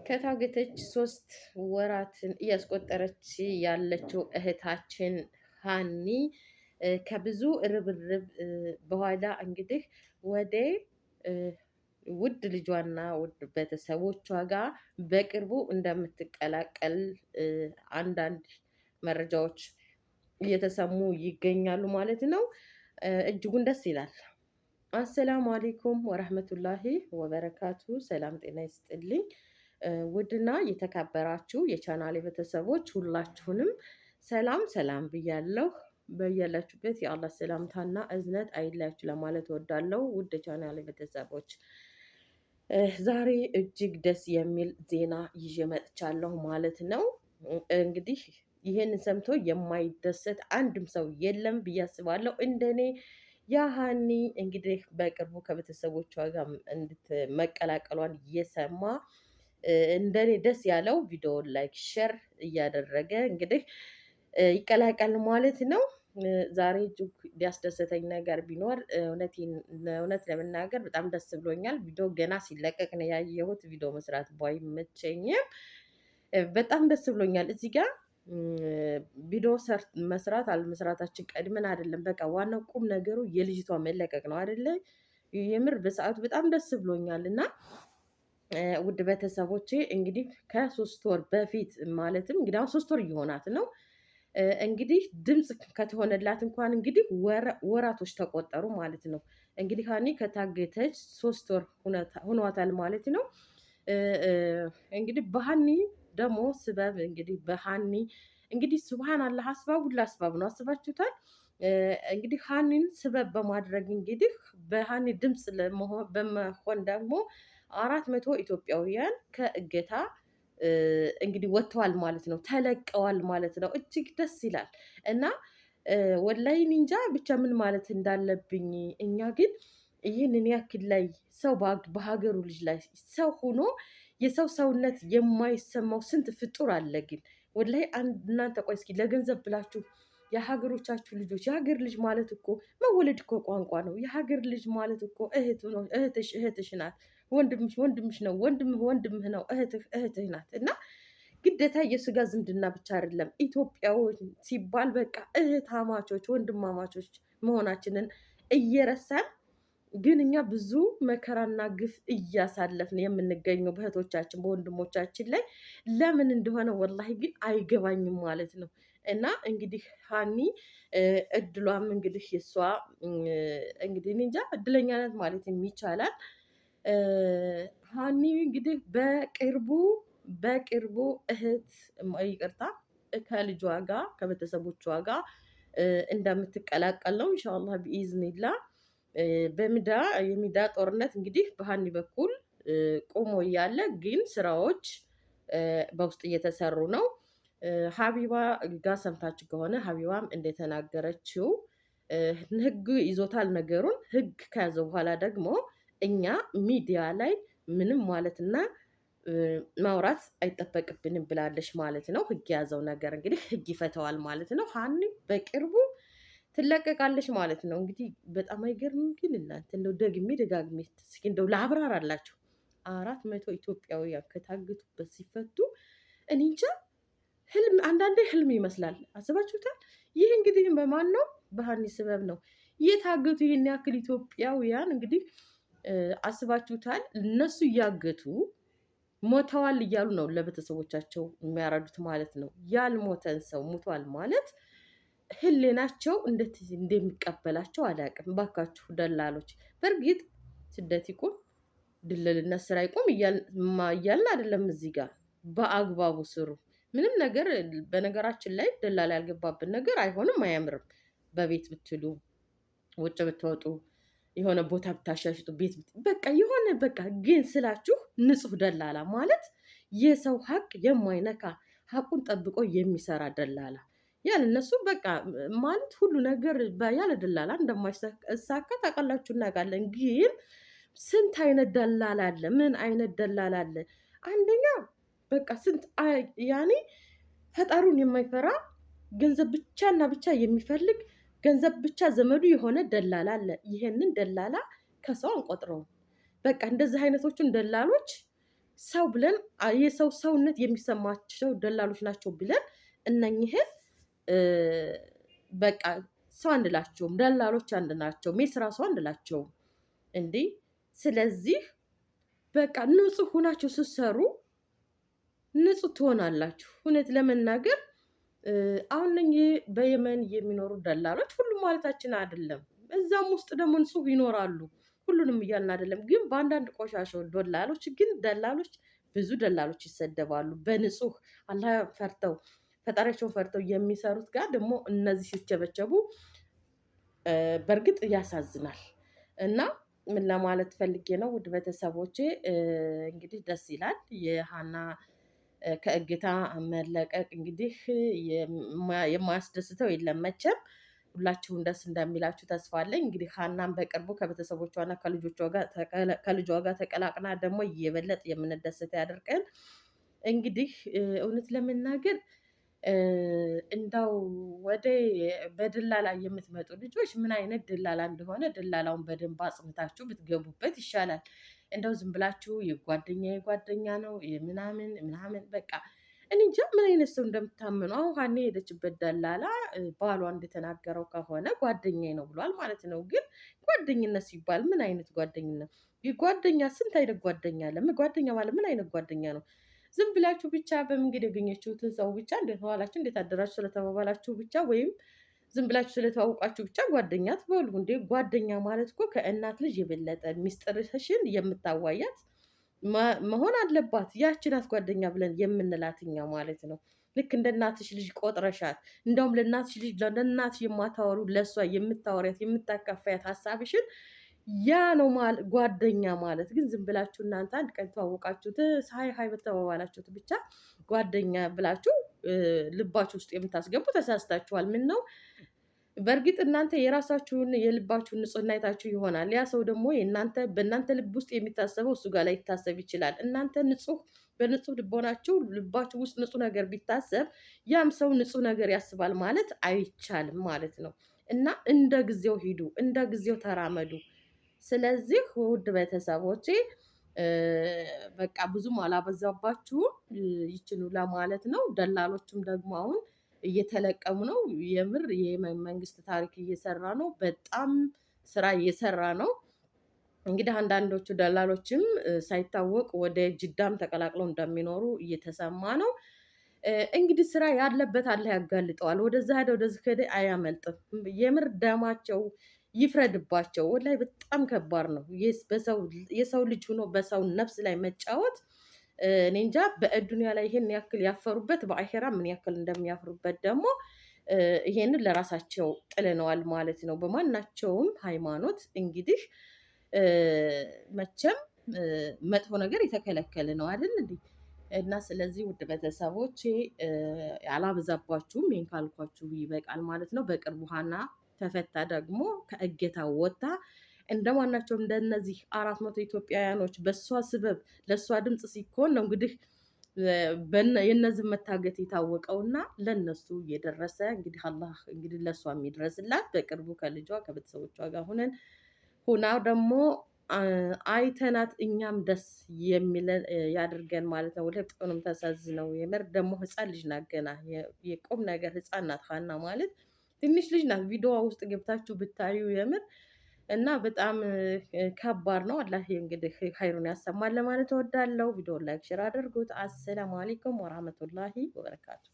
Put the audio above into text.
ከታገተች 3 ወራትን እያስቆጠረች ያለችው እህታችን ሀኒ ከብዙ ርብርብ በኋላ እንግዲህ ወደ ውድ ልጇና ውድ ቤተሰቦቿ ጋር በቅርቡ እንደምትቀላቀል አንዳንድ መረጃዎች እየተሰሙ ይገኛሉ ማለት ነው። እጅጉን ደስ ይላል። አሰላሙ አሌይኩም ወረህመቱላሂ ወበረካቱ። ሰላም ጤና ይስጥልኝ። ውድና የተከበራችሁ የቻናሌ ቤተሰቦች ሁላችሁንም ሰላም ሰላም ብያለሁ። በያላችሁበት የአላህ ሰላምታና እዝነት አይለያችሁ ለማለት እወዳለሁ። ውድ የቻናሌ ቤተሰቦች ዛሬ እጅግ ደስ የሚል ዜና ይዤ መጥቻለሁ ማለት ነው። እንግዲህ ይህን ሰምቶ የማይደሰት አንድም ሰው የለም ብዬ አስባለሁ። እንደኔ ያሃኒ እንግዲህ በቅርቡ ከቤተሰቦቿ ጋር መቀላቀሏን እየሰማ እንደኔ ደስ ያለው ቪዲዮውን ላይክ ሼር እያደረገ እንግዲህ ይቀላቀል ማለት ነው። ዛሬ እጅግ ሊያስደሰተኝ ነገር ቢኖር እውነት ለመናገር በጣም ደስ ብሎኛል። ቪዲዮ ገና ሲለቀቅ ነው ያየሁት። ቪዲዮ መስራት ባይመቸኝም በጣም ደስ ብሎኛል። እዚህ ጋር ቪዲዮ መስራት አለመስራታችን ቀድመን አይደለም። በቃ ዋናው ቁም ነገሩ የልጅቷ መለቀቅ ነው አይደለ? የምር በሰዓቱ በጣም ደስ ብሎኛል እና ውድ ቤተሰቦቼ እንግዲህ ከ3 ወር በፊት ማለትም እንግዲህ አሁን 3 ወር እየሆናት ነው። እንግዲህ ድምፅ ከተሆነላት እንኳን እንግዲህ ወራቶች ተቆጠሩ ማለት ነው። እንግዲህ ሀኒ ከታገተች 3 ወር ሆኗታል ማለት ነው። እንግዲህ በሀኒ ደግሞ ስበብ እንግዲህ በሀኒ እንግዲህ ሱብሃን አላህ አስባቡ ለአስባብ ነው። አስባችሁታል? እንግዲህ ሀኒን ስበብ በማድረግ እንግዲህ በሀኒ ድምፅ በመሆን ደግሞ 400 ኢትዮጵያውያን ከእገታ እንግዲህ ወጥተዋል ማለት ነው። ተለቀዋል ማለት ነው። እጅግ ደስ ይላል እና ወላሂ እንጃ ብቻ ምን ማለት እንዳለብኝ። እኛ ግን ይህንን ያክል ላይ ሰው በሀገሩ ልጅ ላይ ሰው ሆኖ የሰው ሰውነት የማይሰማው ስንት ፍጡር አለ። ግን ወላሂ እናንተ ቆይ እስኪ ለገንዘብ ብላችሁ የሀገሮቻችሁ ልጆች የሀገር ልጅ ማለት እኮ መወለድ እኮ ቋንቋ ነው። የሀገር ልጅ ማለት እኮ እህቱ ነው። እህትሽ ናት። ወንድምሽ ወንድምሽ ነው። ወንድምህ ወንድምህ ነው። እህትህ ናት እና ግዴታ የስጋ ዝምድና ብቻ አይደለም። ኢትዮጵያዊ ሲባል በቃ እህታማቾች ወንድማማቾች መሆናችንን እየረሳን ግን እኛ ብዙ መከራና ግፍ እያሳለፍን የምንገኘው በእህቶቻችን በወንድሞቻችን ላይ ለምን እንደሆነ ወላሂ ግን አይገባኝም ማለት ነው። እና እንግዲህ ሀኒ እድሏም እንግዲህ የሷ እንግዲህ እንጃ እድለኛ ናት ማለት ይቻላል። ሀኒ እንግዲህ በቅርቡ እህት ይቅርታ ከልጇ ጋር ከቤተሰቦቿ ጋር እንደምትቀላቀል ነው ኢንሻአላህ ቢኢዝኒላ። የሚዲያ ጦርነት እንግዲህ በሀኒ በኩል ቆሞ እያለ ግን ስራዎች በውስጥ እየተሰሩ ነው። ሀቢባ ጋር ሰምታችሁ ከሆነ ሀቢባም እንደተናገረችው ህግ ይዞታል ነገሩን። ህግ ከያዘው በኋላ ደግሞ እኛ ሚዲያ ላይ ምንም ማለትና ማውራት አይጠበቅብንም ብላለች ማለት ነው። ህግ የያዘው ነገር እንግዲህ ህግ ይፈተዋል ማለት ነው። ሀኒ በቅርቡ ትለቀቃለች ማለት ነው። እንግዲህ በጣም አይገርምም? ግን እናንተ እንደው ደግሜ ደጋግሜ እስኪ እንደው ላብራራላችሁ። 400 ኢትዮጵያውያን ከታገቱበት ሲፈቱ እኔ እንጃ ህልም አንዳንዴ ህልም ይመስላል። አስባችሁታል? ይህ እንግዲህ በማን ነው? በሀኒ ስበብ ነው የታገቱ ይህን ያክል ኢትዮጵያውያን እንግዲህ አስባችሁታል? እነሱ እያገቱ ሞተዋል እያሉ ነው ለቤተሰቦቻቸው የሚያረዱት ማለት ነው። ያልሞተን ሰው ሙቷል ማለት ህሌናቸው እንዴት እንደሚቀበላቸው አላውቅም። ባካችሁ ደላሎች፣ በእርግጥ ስደት ይቁም ድልልነት ስራ ይቁም እያልን አይደለም። እዚህ ጋር በአግባቡ ስሩ። ምንም ነገር በነገራችን ላይ ደላላ ያልገባብን ነገር አይሆንም፣ አያምርም። በቤት ብትሉ ውጭ ብትወጡ የሆነ ቦታ ብታሻሽጡ ቤት በቃ የሆነ በቃ ግን ስላችሁ ንጹህ ደላላ ማለት የሰው ሀቅ የማይነካ ሀቁን ጠብቆ የሚሰራ ደላላ ያለ እነሱ በቃ ማለት ሁሉ ነገር ያለ ደላላ እንደማይሳካ ታውቃላችሁ፣ እናውቃለን። ግን ስንት አይነት ደላላ አለ? ምን አይነት ደላላ አለ? አንደኛ በቃ ስንት ያኔ ፈጣሩን የማይፈራ ገንዘብ ብቻና ብቻ የሚፈልግ ገንዘብ ብቻ ዘመዱ የሆነ ደላላ አለ። ይሄንን ደላላ ከሰው አንቆጥረውም። በቃ እንደዚህ አይነቶቹን ደላሎች ሰው ብለን የሰው ሰውነት የሚሰማቸው ደላሎች ናቸው ብለን እነኝህን በቃ ሰው አንላቸውም። ደላሎች አንድ ናቸው። የስራ ሰው አንላቸውም እንዴ። ስለዚህ በቃ ንጹህ ሆናችሁ ስትሰሩ ንጹህ ትሆናላችሁ። እውነት ለመናገር አሁን እነኚህ በየመን የሚኖሩ ደላሎች ሁሉም ማለታችን አይደለም። እዛም ውስጥ ደግሞ ንጹህ ይኖራሉ። ሁሉንም እያልን አይደለም፣ ግን በአንዳንድ ቆሻሻው ደላሎች ብዙ ደላሎች ይሰደባሉ። በንጹህ አላህ ፈርተው ፈጣሪያቸውን ፈርተው የሚሰሩት ጋር ደግሞ እነዚህ ሲቸበቸቡ በእርግጥ ያሳዝናል። እና ምን ለማለት ፈልጌ ነው ውድ ቤተሰቦቼ፣ እንግዲህ ደስ ይላል የሀና ከእግታ መለቀቅ። እንግዲህ የማያስደስተው የለም መቼም። ሁላችሁም ደስ እንደሚላችሁ ተስፋ አለኝ። እንግዲህ ሀናን በቅርቡ ከቤተሰቦቿና ከልጇ ጋር ተቀላቅና ደግሞ እየበለጥ የምንደሰት ያደርገን። እንግዲህ እውነት ለመናገር እንዳው ወደ በድላላ የምትመጡ ልጆች ምን አይነት ድላላ እንደሆነ ድላላውን በደንብ አጽንታችሁ ብትገቡበት ይሻላል። እንደው ዝም ብላችሁ የጓደኛ ነው ምናምን ምናምን በቃ እኔ እንጃ ምን አይነት ሰው እንደምታምኑ። አሁን ሀኔ የሄደችበት ደላላ ባሏ እንደተናገረው ከሆነ ጓደኛዬ ነው ብሏል ማለት ነው። ግን ጓደኝነት ሲባል ምን አይነት ጓደኝነት? ጓደኛ ስንት አይነት ጓደኛ አለ። ጓደኛ ማለት ምን አይነት ጓደኛ ነው? ዝም ብላችሁ ብቻ በመንገድ ያገኘችሁትን ሰው ብቻ እንዴት ዋላችሁ እንዴት አደራችሁ ስለተባባላችሁ ብቻ ወይም ዝም ብላችሁ ስለተዋወቃችሁ ብቻ ጓደኛ ትበሉ እንዴ? ጓደኛ ማለት እኮ ከእናት ልጅ የበለጠ ሚስጥርሽን የምታዋያት መሆን አለባት። ያቺ ናት ጓደኛ ብለን የምንላት እኛ ማለት ነው። ልክ እንደ እናትሽ ልጅ ቆጥረሻት፣ እንደውም ለእናትሽ ልጅ ለእናትሽ የማታወሩ ለእሷ የምታወሪያት የምታካፋያት ሀሳብሽን ያ ነው ጓደኛ ማለት። ግን ዝም ብላችሁ እናንተ አንድ ቀን ተዋወቃችሁት ሀይ በተባባላችሁት ብቻ ጓደኛ ብላችሁ ልባችሁ ውስጥ የምታስገቡ ተሳስታችኋል። ምን ነው በእርግጥ እናንተ የራሳችሁን የልባችሁን ንጽህና አይታችሁ ይሆናል። ያ ሰው ደግሞ በእናንተ ልብ ውስጥ የሚታሰበው እሱ ጋር ላይ ይታሰብ ይችላል። እናንተ በንጹህ ልቦናችሁ ልባችሁ ውስጥ ንጹህ ነገር ቢታሰብ ያም ሰው ንጹህ ነገር ያስባል ማለት አይቻልም ማለት ነው። እና እንደ ጊዜው ሂዱ፣ እንደ ጊዜው ተራመዱ። ስለዚህ ውድ ቤተሰቦቼ በቃ ብዙም አላበዛባችሁም፣ ይችኑ ለማለት ነው። ደላሎችም ደግሞ አሁን እየተለቀሙ ነው። የምር የመንግስት ታሪክ እየሰራ ነው። በጣም ስራ እየሰራ ነው። እንግዲህ አንዳንዶቹ ደላሎችም ሳይታወቅ ወደ ጅዳም ተቀላቅለው እንደሚኖሩ እየተሰማ ነው። እንግዲህ ስራ ያለበት አላህ ያጋልጠዋል። ወደዛ ሄደ ወደዚህ ከሄደ አያመልጥም። የምር ደማቸው ይፍረድባቸው። ወላሂ በጣም ከባድ ነው። የሰው ልጅ ሆኖ በሰው ነፍስ ላይ መጫወት እኔ እንጃ። በዱንያ ላይ ይሄን ያክል ያፈሩበት በአኼራ ምን ያክል እንደሚያፍሩበት ደግሞ ይሄንን ለራሳቸው ጥለነዋል ማለት ነው። በማናቸውም ሃይማኖት እንግዲህ መቼም መጥፎ ነገር የተከለከለ ነው አይደል እንዴ? እና ስለዚህ ውድ ቤተሰቦቼ አላበዛባችሁም። ይሄን ካልኳችሁ ይበቃል ማለት ነው። በቅርቡ ሀና ተፈታ ደግሞ ከእገታ ወጥታ እንደማናቸው እንደነዚህ 400 ኢትዮጵያውያኖች በእሷ ስበብ ለእሷ ድምፅ ሲኮን ነው እንግዲህ የነዚህ መታገት የታወቀውና ለነሱ እየደረሰ እንግዲህ አላህ እንግዲህ ለእሷ የሚድረስላት በቅርቡ ከልጇ ከቤተሰቦቿ ጋር ሁና ደግሞ አይተናት እኛም ደስ የሚለን ያድርገን ማለት ነው። ሁለቱንም ተሳዝነው የምር ደግሞ ህፃን ልጅ ናት፣ ገና የቁም ነገር ህፃን ናት ሀና ማለት ትንሽ ልጅ ናት። ቪዲዮዋ ውስጥ ገብታችሁ ብታዩ የምር እና በጣም ከባድ ነው። አላህ እንግዲህ ኸይሩን ያሰማል ለማለት እወዳለሁ። ቪዲዮ ላይክ ሼር አድርጉት። አሰላሙ አለይኩም ወራህመቱላሂ ወበረካቱ።